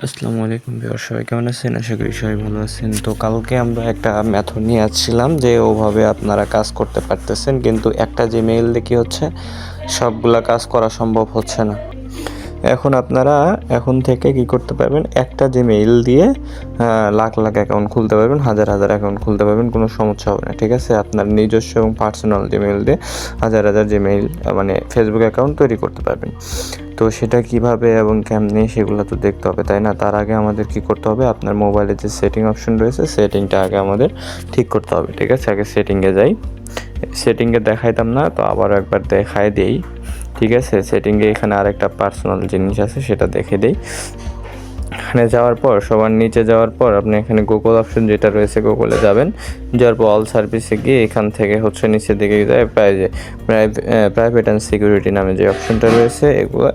আসসালামু আলাইকুম ভিউয়ার, সবাই কেমন আছেন? আশা করি সবাই ভালো আছেন। তো কালকে আমরা একটা মেথড নিয়ে আসছিলাম যে ওভাবে আপনারা কাজ করতে পারতেছেন, কিন্তু একটা যে মেইল দিয়ে কি হচ্ছে, সবগুলা কাজ করা সম্ভব হচ্ছে না। এখন আপনারা এখন থেকে কি করতে পারবেন, একটা জিমেইল দিয়ে লাখ লাখ অ্যাকাউন্ট খুলতে পারবেন, হাজার হাজার অ্যাকাউন্ট খুলতে পারবেন, কোনো সমস্যা হবে না। ঠিক আছে, আপনার নিজস্ব এবং পার্সোনাল জিমেইল দিয়ে হাজার হাজার জিমেইল মানে ফেসবুক অ্যাকাউন্ট তৈরি করতে পারবেন। তো সেটা কিভাবে এবং কেমনে সেগুলো তো দেখতে হবে, তাই না? তার আগে আমাদের কি করতে হবে, আপনার মোবাইলে যে সেটিং অপশন রয়েছে সেটিংটা আগে আমাদের ঠিক করতে হবে। ঠিক আছে, আগে সেটিংয়ে যাই। সেটিংয়ে দেখাইতাম না, তো আবার একবার দেখাই দেই। ঠিক আছে, সেটিংয়ে এখানে আরেকটা পার্সোনাল জিনিস আছে, সেটা দেখে দেই। এখানে যাওয়ার পর সবার নিচে যাওয়ার পর আপনি এখানে গুগল অপশন যেটা রয়েছে, গুগলে যাবেন। যাওয়ার পর অল সার্ভিসে গিয়ে এখান থেকে হচ্ছে নিচের দিকে যায় প্রাইভেট অ্যান্ড সিকিউরিটি নামে যে অপশনটা রয়েছে, এগুলো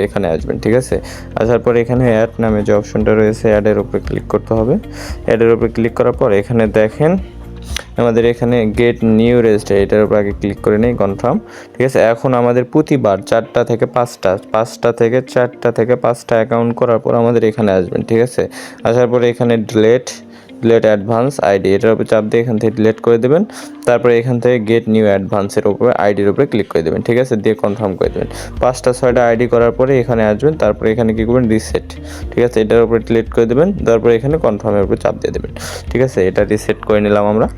এখানে আসবেন। ঠিক আছে, আসার পর এখানে অ্যাড নামে যে অপশনটা রয়েছে, অ্যাডের উপরে ক্লিক করতে হবে। অ্যাডের উপরে ক্লিক করার পর এখানে দেখেন আমাদের এখানে গেট নিউ রেজিস্টার, এটার উপর আগে ক্লিক করে নিই, কনফার্ম। ঠিক আছে, এখন আমাদের প্রতিবার 4টা থেকে 5টা থেকে 4টা থেকে 5টা অ্যাকাউন্ট করার পর আমাদের এখানে আসবেন। ঠিক আছে, আসার পরে এখানে ডিলেট অ্যাডভান্স আইডি, এটার উপর চাপ দিয়ে এখান থেকে ডিলেট করে দেবেন। তারপরে এখান থেকে গেট নিউ অ্যাডভান্সের উপরে আইডির উপরে ক্লিক করে দেবেন। ঠিক আছে, দিয়ে কনফার্ম করে দেবেন। 5টা 6টা আইডি করার পরে এখানে আসবেন, তারপরে এখানে কী করবেন, রিসেট। ঠিক আছে, এটার উপরে ডিলেট করে দেবেন, তারপরে এখানে কনফার্মের উপরে চাপ দিয়ে দেবেন। ঠিক আছে, এটা রিসেট করে নিলাম আমরা।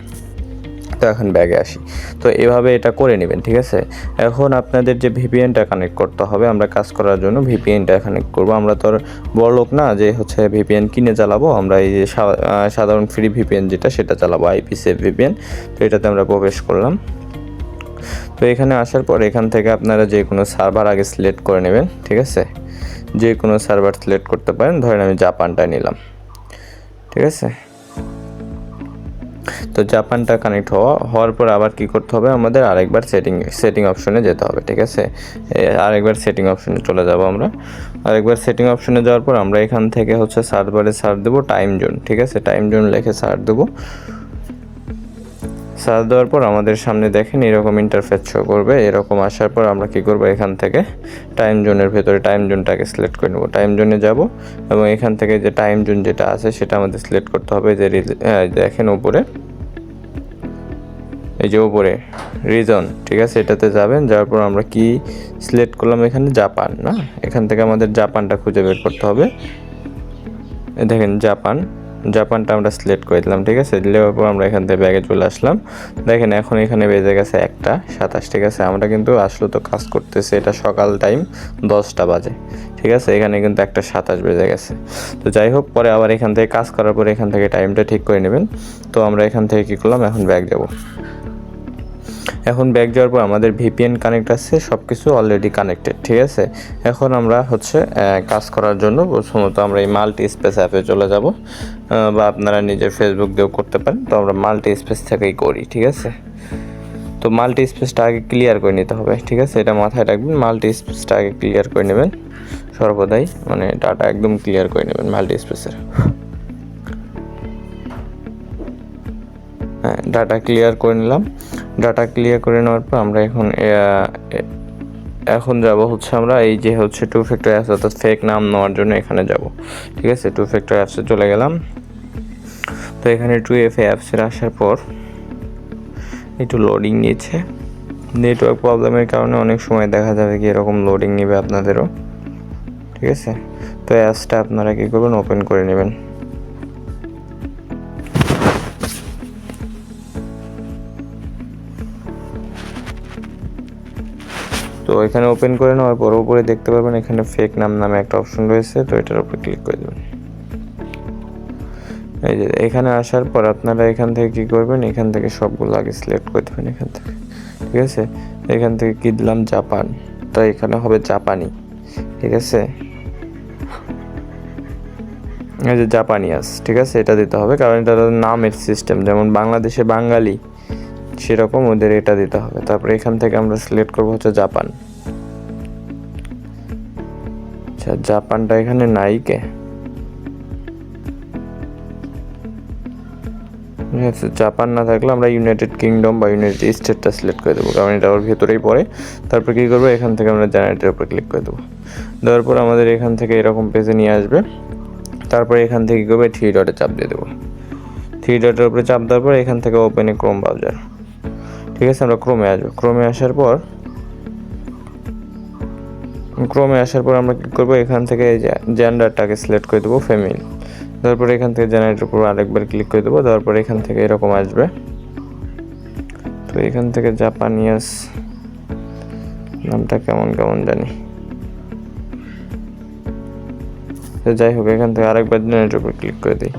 তো এখন ব্যাগে আসি। তো এভাবে এটা করে নেবেন। ঠিক আছে, এখন আপনাদের যে ভিপিএনটা কানেক্ট করতে হবে, আমরা কাজ করার জন্য ভিপিএনটা কানেক্ট করব। আমরা তো আর বড় লোক না যে হচ্ছে ভিপিএন কিনে চালাবো, আমরা এই যে সাধারণ ফ্রি ভিপিএন যেটা, সেটা চালাবো, আইপি সেভ ভিপিএন। তো এটাতে আমরা প্রবেশ করলাম। তো এখানে আসার পর এখান থেকে আপনারা যে কোনো সার্ভার আগে সিলেক্ট করে নেবেন। ঠিক আছে, যে কোনো সার্ভার সিলেক্ট করতে পারেন, ধরেন আমি জাপানটা নিলাম। ঠিক আছে, তো জাপানটা কানেক্ট হওয়ার পর আবার কি করতে হবে, আমাদের আরেকবার সেটিং অপশনে যেতে হবে। ঠিক আছে, আরেকবার সেটিং অপশনে চলে যাব আমরা। আরেকবার সেটিং অপশনে যাওয়ার পর আমরা এখান থেকে হচ্ছে সার্ভারে সার্চ দেবো টাইম জোন। ঠিক আছে, টাইম জোন লিখে সার্চ দেবো। সার্চ দেওয়ার পর আমাদের সামনে দেখেন এরকম ইন্টারফেস শো করবে। এরকম আসার পর আমরা কি করব, এখান থেকে টাইম জোনের ভেতরে টাইম জোনটাকে সিলেক্ট করে নেব। টাইম জোনে যাব এবং এখান থেকে যে টাইম জোন যেটা আছে সেটা আমাদের সিলেক্ট করতে হবে। যে দেখেন উপরে, এই যে উপরে রিজন। ঠিক আছে, এটাতে যাবেন। যাওয়ার পর আমরা কি সিলেক্ট করলাম, এখানে জাপান না, এখান থেকে আমাদের জাপানটা খুঁজে বের করতে হবে। দেখেন জাপানটা আমরা সিলেক্ট করে দিলাম। ঠিক আছে, দেওয়ার পর আমরা এখান থেকে ব্যাগে চলে আসলাম। দেখেন এখন এখানে বেজে গেছে 1টা 27। ঠিক আছে, আমরা কিন্তু আসলে তো কাজ করতেছে, এটা সকাল টাইম 10টা বাজে। ঠিক আছে, এখানে কিন্তু 1টা 27 বেজে গেছে। তো যাই হোক, পরে আবার এখান থেকে কাজ করার পরে এখান থেকে টাইমটা ঠিক করে নেবেন। তো আমরা এখান থেকে কী করলাম, এখন ব্যাগ যাব। এখন ব্যাক যাওয়ার পর আমাদের ভিপিএন কানেক্ট আছে, সব কিছু অলরেডি কানেক্টেড। ঠিক আছে, এখন আমরা হচ্ছে কাজ করার জন্য প্রথমত আমরা এই মাল্টি স্পেস অ্যাপে চলে যাব, বা আপনারা নিজের ফেসবুক দিয়েও করতে পারেন। তো আমরা মাল্টি স্পেস থেকেই করি। ঠিক আছে, তো মাল্টি স্পেসটা আগে ক্লিয়ার করে নিতে হবে। ঠিক আছে, এটা মাথায় রাখবেন, মাল্টি স্পেসটা আগে ক্লিয়ার করে নেবেন সর্বদাই, মানে ডাটা একদম ক্লিয়ার করে নেবেন মাল্টি স্পেসের। হ্যাঁ, ডাটা ক্লিয়ার করে নিলাম। ডাটা ক্লিয়ার করে নেওয়ার পর আমরা এখন যাব হচ্ছে আমরা এই যে হচ্ছে 2 ফ্যাক্টর অ্যাপস, অর্থাৎ ফেক নাম নেওয়ার জন্য এখানে যাব। ঠিক আছে, 2 ফ্যাক্টর অ্যাপসে চলে গেলাম। তো এখানে 2FA অ্যাপসের আসার পর একটু লোডিং নিচ্ছে, নেটওয়ার্ক প্রবলেমের কারণে অনেক সময় দেখা যাবে কি এরকম লোডিং নেবে আপনাদেরও। ঠিক আছে, তো অ্যাপসটা আপনারা কী করবেন, ওপেন করে নেবেন। তো এখানে ওপেন করে নেওয়ার পর উপরে দেখতে পাবেন এখানে ফেক নাম নামে একটা অপশন রয়েছে, তো এটার উপরে ক্লিক করে দেবেন। এই যে এখানে আসার পর আপনারা এখান থেকে কী করবেন, এখান থেকে সবগুলো আগে সিলেক্ট করে দেবেন এখান থেকে। ঠিক আছে, এখান থেকে কী দিলাম, জাপান, তাই এখানে হবে জাপানি। ঠিক আছে, এই যে জাপানিয়াস। ঠিক আছে, এটা দিতে হবে, কারণ এটা নামের সিস্টেম, যেমন বাংলাদেশে বাঙালি সেরকম ওদের এটা দিতে হবে। তারপরে এখান থেকে আমরা সিলেক্ট করবো হচ্ছে জাপান। আচ্ছা, জাপানটা এখানে নাই কে? জাপান না থাকলে আমরা ইউনাইটেড কিংডম বা ইউনাইটেড স্টেটটা সিলেক্ট করে দেবো, কারণ এটা ওর ভেতরেই পড়ে। তারপর কী করবো, এখান থেকে আমরা জেনারেটের উপর ক্লিক করে দেবো। দেওয়ার পর আমাদের এখান থেকে এরকম পেজে নিয়ে আসবে। তারপরে এখান থেকে কী করবে, 3 ডটে চাপ দিয়ে দেবো। 3 ডটের উপরে চাপ দেওয়ার পর এখান থেকে ওপেন এ ক্রোম ব্রাউজার। ঠিক আছে, আমরা ক্রোমে আসবো। ক্রোমে আসার পর আমরা কী করবো, এখান থেকে এই যে জেন্ডারটাকে সিলেক্ট করে দেবো ফিমেল। তারপরে এখান থেকে জেনারেটের উপর আরেকবার ক্লিক করে দেবো। দেওয়ার পরে এখান থেকে এরকম আসবে। তো এখান থেকে জাপানিয়াস নামটা কেমন জানি, তো যাই হোক এখান থেকে আরেকবার জেনারেটের উপর ক্লিক করে দিই।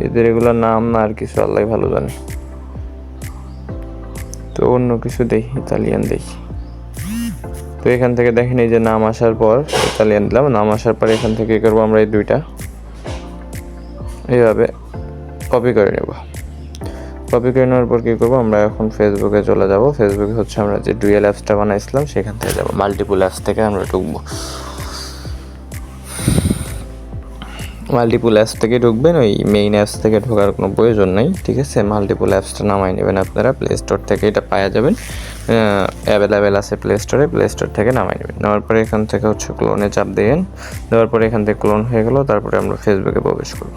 এদের এগুলো নাম না আর কিছু, আল্লাহ ভালো জানে। তো অন্য কিছু দেখি, ইতালিয়ান দেখি। তো এখান থেকে দেখেন এই যে নাম আসার পর ইতালিয়ান দিলাম। নাম আসার পর এখান থেকে করবো আমরা এই দুইটা এইভাবে কপি করে নেব। কপি করে নেওয়ার পর কী করবো, আমরা এখন ফেসবুকে চলে যাব। ফেসবুকে হচ্ছে আমরা যে ডুয়েল অ্যাপসটা বানাইছিলাম সেখান থেকে যাব। মাল্টিপল অ্যাপস থেকে আমরা ঢুকবো। মাল্টিপল অ্যাপস থেকে ঢুকবেন, ওই মেইন অ্যাপস থেকে ঢোকার কোনো প্রয়োজন নেই। ঠিক আছে, মাল্টিপল অ্যাপসটা নামাই নেবেন আপনারা। প্লে স্টোর থেকে এটা পাওয়া যাবেন, অ্যাভেলেবেল আছে প্লে স্টোরে। প্লে স্টোর থেকে নামাই নেবেন। নেওয়ার পরে এখান থেকে হচ্ছে ক্লোনে চাপ দেবেন। দেওয়ার পরে এখান থেকে ক্লোন হয়ে গেল। তারপরে আমরা ফেসবুকে প্রবেশ করব।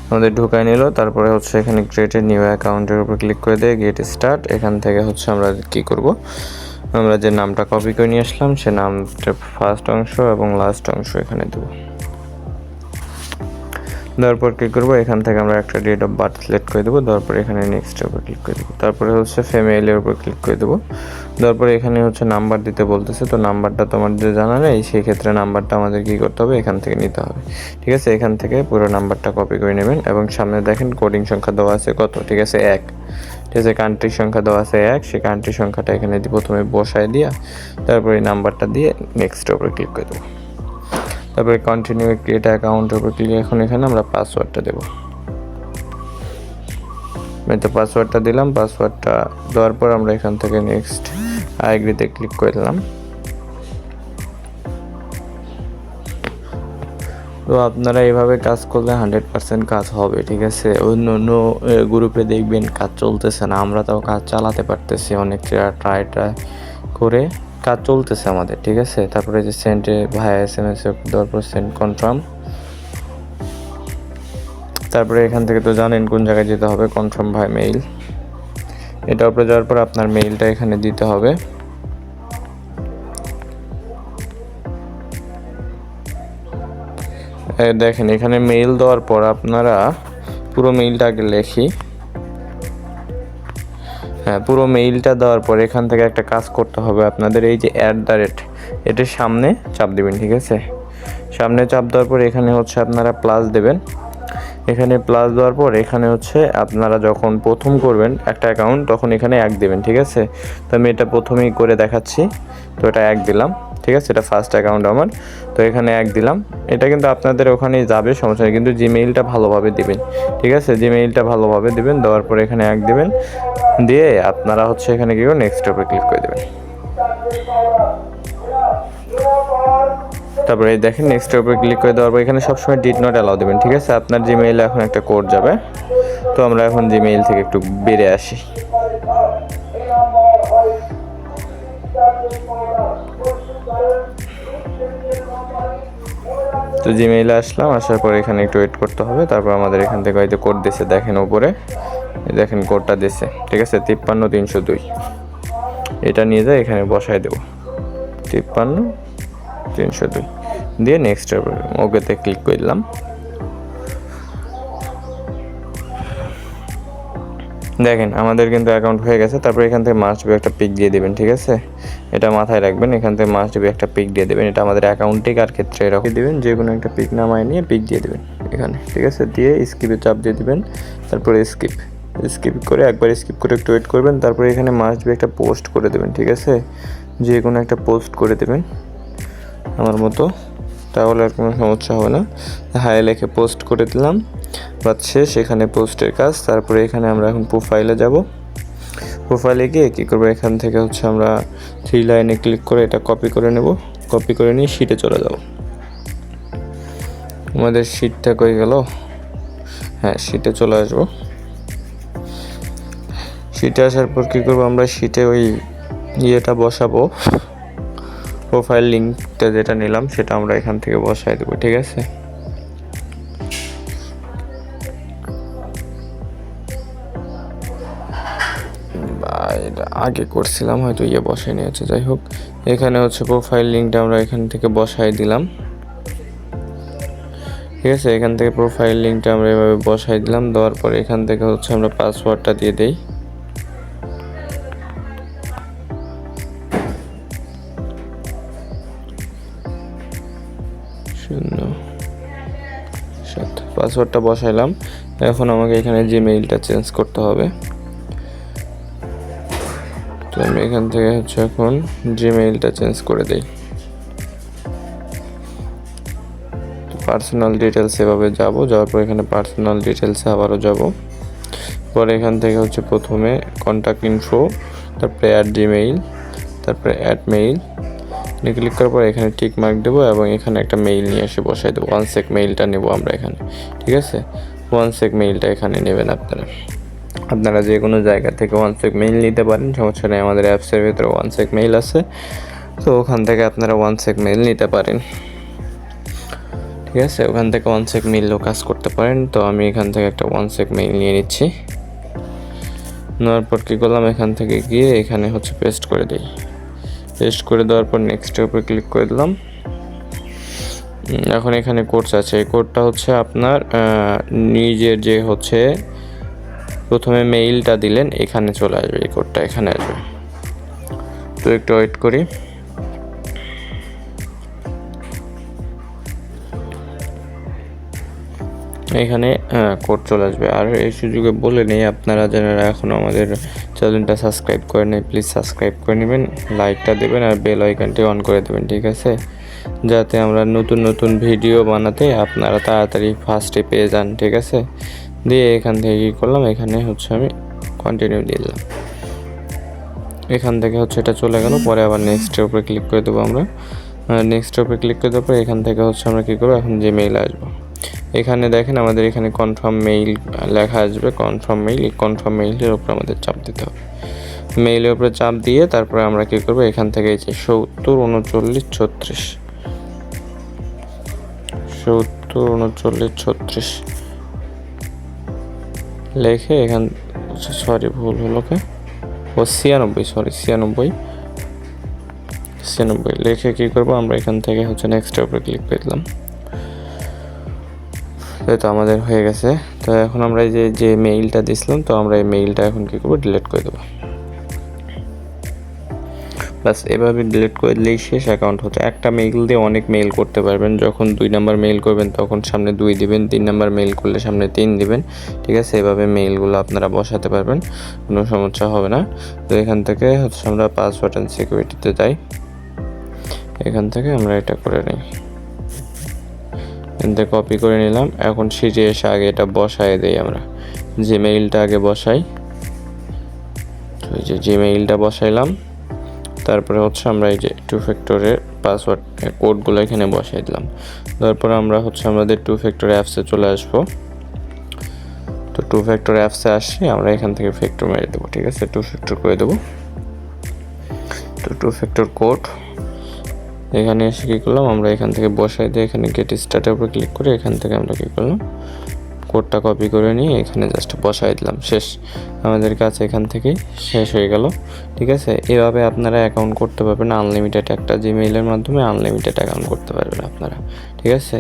আমাদের ঢুকায় নিল। তারপরে হচ্ছে এখানে ক্রিয়েট নিউ অ্যাকাউন্টের উপর ক্লিক করে দিয়ে গেট স্টার্ট। এখান থেকে হচ্ছে আমরা কী করব, আমরা যে নামটা কপি করে নিয়ে আসলাম সে নামটা ফার্স্ট অংশ এবং লাস্ট অংশ এখানে দেবো। দেওয়ার পর কী করবো, এখান থেকে আমরা একটা ডেট অফ বার্থ সিলেক্ট করে দেবো। দেওয়ার পর এখানে নেক্সটের উপর ক্লিক করে দেবো। তারপরে হচ্ছে ফিমেলের উপর ক্লিক করে দেবো। দেওয়ার পরে এখানে হচ্ছে নাম্বার দিতে বলতেছে। তো নাম্বারটা তোমার যে জানা নেই, সেই ক্ষেত্রে নাম্বারটা আমাদের কী করতে হবে, এখান থেকে নিতে হবে। ঠিক আছে, এখান থেকে পুরো নাম্বারটা কপি করে নেবেন এবং সামনে দেখেন কোডিং সংখ্যা দেওয়া আছে কত, ঠিক আছে 1। ঠিক আছে, কান্ট্রির সংখ্যা দেওয়া আছে 1। সেই কান্ট্রির সংখ্যাটা এখানে প্রথমে বসায় দিয়া তারপরে এই নাম্বারটা দিয়ে নেক্সটের উপরে ক্লিক করে দেবো। তারপরে কন্টিনিউ ক্রিয়েট অ্যাকাউন্টের উপর ক্লিক। এখন এখানে আমরা পাসওয়ার্ডটা দেবো। আমি তো পাসওয়ার্ডটা দিলাম। পাসওয়ার্ডটা দেওয়ার পর আমরা এখান থেকে নেক্সট আইগ্রিতে ক্লিক করে দিলাম। তো আপনারা এইভাবে কাজ করলে 100% কাজ হবে। ঠিক আছে, অন্য গ্রুপে দেখবেন কাজ চলতেছে না, আমরা তাও কাজ চালাতে পারতেছি। অনেক ট্রাই করে কাজ চলতেছে আমাদের। ঠিক আছে, তারপরে যে সেন্ডে ভাই SMS দেওয়ার পর সেন্ড কনফার্ম। তারপরে এখান থেকে তো জানেন কোন জায়গায় যেতে হবে, কনফার্ম ভাই মেইল। এটার উপরে যাওয়ার পর আপনার মেইলটা এখানে দিতে হবে। দেখেন এখানে মেইল দেওয়ার পর আপনারা পুরো মেইলটা আগে লেখি। হ্যাঁ, পুরো মেইলটা দেওয়ার পর এখান থেকে একটা কাজ করতে হবে আপনাদের। এই যে @ এটার সামনে চাপ দেবেন। ঠিক আছে, সামনে চাপ দেওয়ার পর এখানে হচ্ছে আপনারা প্লাস দেবেন। এখানে প্লাস দেওয়ার পর এখানে হচ্ছে আপনারা যখন প্রথম করবেন একটা অ্যাকাউন্ট তখন এখানে 1 দেবেন। ঠিক আছে, তো আমি এটা প্রথমেই করে দেখাচ্ছি। তো এটা 1 দিলাম। ঠিক আছে, এটা ফার্স্ট অ্যাকাউন্ট আমার। তো এখানে 1 দিলাম। এটা কিন্তু আপনাদের ওখানেই যাবে, সমস্যা নেই, কিন্তু জিমেইলটা ভালোভাবে দিবেন। ঠিক আছে, জিমেইলটা ভালোভাবে দিবেন। দেওয়ার পর এখানে 1 দিবেন, দিয়ে আপনারা হচ্ছে এখানে কি নেক্সট উপরে ক্লিক করে দেবেন। তারপরে দেখেন নেক্সটের উপরে ক্লিক করে দেওয়ার পর এখানে সবসময় ডিড নট অ্যালাউ দেবেন। ঠিক আছে, আপনার জিমেইলে এখন একটা কোড যাবে। তো আমরা এখন জিমেইল থেকে একটু বেরিয়ে আসি। তো জিমেইলে আসলাম, আসার পর এখানে একটু ওয়েট করতে হবে। তারপর আমাদের এখান থেকে হয়তো কোড দিছে, দেখেন উপরে দেখেন কোডটা দিছে। ঠিক আছে, 53302। এটা নিয়ে যাই এখানে বসায় দেবো 53302 দিয়ে নেক্সট ওকেতে ক্লিক করে দিলাম। দেখেন আমাদের কিন্তু অ্যাকাউন্ট হয়ে গেছে। তারপর এখান থেকে মাস্ট বি একটা পিক দিয়ে দেবেন। ঠিক আছে, এটা মাথায় রাখবেন। এখান থেকে মাস্ট বি একটা পিক দিয়ে দেবেন। এটা আমাদের অ্যাকাউন্টিকার ক্ষেত্রে এরকম দেবেন, যে কোনো একটা পিক নামায় নিয়ে পিক দিয়ে দেবেন এখানে। ঠিক আছে, দিয়ে স্কিপে চাপ দিয়ে দেবেন। তারপরে স্কিপ করে একবার স্কিপ করে একটু ওয়েট করবেন। তারপরে এখানে মাস্ট বি একটা পোস্ট করে দেবেন। ঠিক আছে, যে কোনো একটা পোস্ট করে দেবেন আমার মতো, তাহলে আর কোনো সমস্যা হবে না। হাই লেখে পোস্ট করে দিলাম, বাদ শেষ। এখানে পোস্টের কাজ। তারপরে এখানে আমরা এখন প্রোফাইলে যাব। প্রোফাইলে গিয়ে কী করবো, এখান থেকে হচ্ছে আমরা 3 লাইনে ক্লিক করে এটা কপি করে নেব। কপি করে নিয়ে শিটে চলে যাব। আমাদের শিটটা কই গেল? হ্যাঁ, শিটে চলে আসবো। শিটে আসার পর কী করবো, আমরা শিটে ওই ইয়েটা বসাবো, প্রোফাইল লিঙ্কটা যেটা নিলাম সেটা আমরা এখান থেকে বসাই দেবো, ঠিক আছে। এটা আগে করছিলাম, হয়তো বসাই নিয়েছে, যাই হোক। এখানে হচ্ছে প্রোফাইল লিঙ্কটা আমরা এখান থেকে বসাই দিলাম, ঠিক আছে। এখান থেকে প্রোফাইল লিঙ্কটা আমরা এভাবে বসাই দিলাম। দেওয়ার পর এখান থেকে হচ্ছে আমরা পাসওয়ার্ডটা দিয়ে দেই। পাসওয়ার্ডটা বসাইলাম। এখন আমাকে এখানে জিমেইলটা চেঞ্জ করতে হবে। তো আমি এখান থেকে হচ্ছে এখন জিমেইলটা চেঞ্জ করে দেই। পার্সোনাল ডিটেলস এভাবে যাওয়ার পর এখানে পার্সোনাল ডিটেলসে আবারও যাব। পরে এখান থেকে হচ্ছে প্রথমে কন্ট্যাক্ট ইনফো, তারপরে অ্যাড জিমেইল, তারপরে অ্যাড মেইল ক্লিক করার পর এখানে টিক মার্ক দেবো এবং এখানে একটা মেইল নিয়ে এসে বসাই দেবো। OneSec মেইলটা নেব আমরা এখানে, ঠিক আছে। OneSec মেইলটা এখানে নেবেন আপনারা যে কোনো জায়গা থেকে OneSec মেইল নিতে পারেন, সমস্যা নেই। আমাদের অ্যাপসের ভিতরে OneSec মেইল আছে, তো ওখান থেকে আপনারা OneSec মেইল নিতে পারেন, ঠিক আছে। ওখান থেকে OneSec মেইলও কাজ করতে পারেন। তো আমি এখান থেকে একটা OneSec মেইল নিয়ে নিচ্ছি। নেওয়ার পর কী করলাম, এখান থেকে গিয়ে এখানে হচ্ছে পেস্ট করে দিই। পেস্ট করে দেওয়ার পর নেক্সটের উপরে ক্লিক করে দিলাম। এখন এখানে কোড আছে, এই কোডটা হচ্ছে আপনার নিজের যে হচ্ছে প্রথমে মেইলটা দিলেন এখানে চলে আসবে, এই কোডটা এখানে আসবে। তো একটু ওয়েট করি। এখানে কোড চলে আসবে। আর এই সুযোগে বলে নেই, আপনারা যারা এখনও আমাদের চ্যানেলটা সাবস্ক্রাইব করে নেই, প্লিজ সাবস্ক্রাইব করে নেবেন, লাইকটা দেবেন আর বেল আইকনটি অন করে দেবেন, ঠিক আছে, যাতে আমরা নতুন নতুন ভিডিও বানাতে আপনারা তাড়াতাড়ি ফার্স্টে পেয়ে যান, ঠিক আছে। দিয়ে এখান থেকে কী করলাম, এখানে হচ্ছে আমি কন্টিনিউ দিয়ে দিলাম। এখান থেকে হচ্ছে এটা চলে গেল। পরে আবার নেক্সটের উপরে ক্লিক করে দেবো আমরা। নেক্সটের উপরে ক্লিক করে দেওয়ার পরে এখান থেকে হচ্ছে আমরা কী করবো, এখন জিমেইলে আসবো। এখানে দেখেন আমাদের এখানে কনফার্ম মেইল লেখা আসবে, কনফার্ম মেইল। এই কনফার্ম মেইলের উপরে আমাদের চাপ দিতে হবে। মেইলের উপরে চাপ দিয়ে তারপরে আমরা কী করবো, এখান থেকে এই যে 70 39 36 70 39 36 লেখে এখান, সরি ভুল হলো, 96 লেখে কী করবো আমরা, এখান থেকে হচ্ছে নেক্সটের উপরে ক্লিক করে দিলাম। তো আমাদের হয়ে গেছে। তো এখন আমরা এই যে মেইলটা দিছিলাম, তো আমরা এই মেইলটা এখন কী করবো, ডিলিট করে দেবো। বাস এভাবে ডিলিট করে দিলেই শেষ। অ্যাকাউন্ট হচ্ছে একটা মেইল দিয়ে অনেক মেইল করতে পারবেন। যখন 2 নাম্বার মেইল করবেন তখন সামনে 2 দিবেন, 3 নাম্বার মেইল করলে সামনে 3 দিবেন, ঠিক আছে। এভাবে মেইলগুলো আপনারা বসাতে পারবেন, কোনো সমস্যা হবে না। তো এখান থেকে হচ্ছে আমরা পাসওয়ার্ড অ্যান্ড সিকিউরিটিতে যাই। এখান থেকে আমরা এটা করে নিই, এতে কপি করে নিলাম। এখন সিটে এসে আগে এটা বসাই দেই, আমরা জিমেইলটা আগে বসাই। তো এই যে জিমেইলটা বসাইলাম, তারপরে হচ্ছে আমরা এই যে 2 ফ্যাক্টরের পাসওয়ার্ড কোডগুলো এখানে বসাই দিলাম। তারপরে আমরা হচ্ছে আমাদের 2 ফ্যাক্টর অ্যাপসে চলে আসবো। তো 2 ফ্যাক্টর অ্যাপসে আসি, আমরা এখান থেকে ফ্যাক্টর মেরে দেবো, ঠিক আছে। 2 ফ্যাক্টর করে দেবো। তো 2 ফ্যাক্টর কোড এখানে এসে কী করলাম, আমরা এখান থেকে বসাই দিয়ে এখানে গেট স্টার্টের উপর ক্লিক করে এখান থেকে আমরা কী করলাম, কোডটা কপি করে নিয়ে এখানে জাস্ট বসাই দিলাম। শেষ, আমাদের কাছে এখান থেকেই শেষ হয়ে গেল, ঠিক আছে। এভাবে আপনারা অ্যাকাউন্ট করতে পারবেন আনলিমিটেড, একটা জিমেইলের মাধ্যমে আনলিমিটেড অ্যাকাউন্ট করতে পারবেন আপনারা, ঠিক আছে।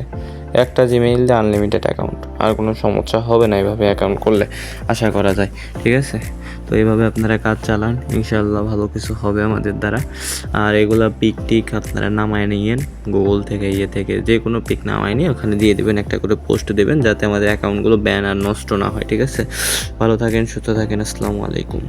একটা জিমেইল দিয়ে আনলিমিটেড অ্যাকাউন্ট, আর কোনো সমস্যা হবে না এভাবে অ্যাকাউন্ট করলে, আশা করা যায়, ঠিক আছে। তো এইভাবে আপনারা কাজ চালান, ইনশাআল্লাহ ভালো কিছু হবে আমাদের দ্বারা। আর এগুলা পিক টিক আপনারা নামায় নিয়েন গুগল থেকে, থেকে যে কোনো পিক নামায় নিয়ে ওখানে দিয়ে দেবেন, একটা করে পোস্ট দেবেন, যাতে আমাদের অ্যাকাউন্টগুলো ব্যান আর নষ্ট না হয়, ঠিক আছে। ভালো থাকেন, সুস্থ থাকেন, আসসালামু আলাইকুম।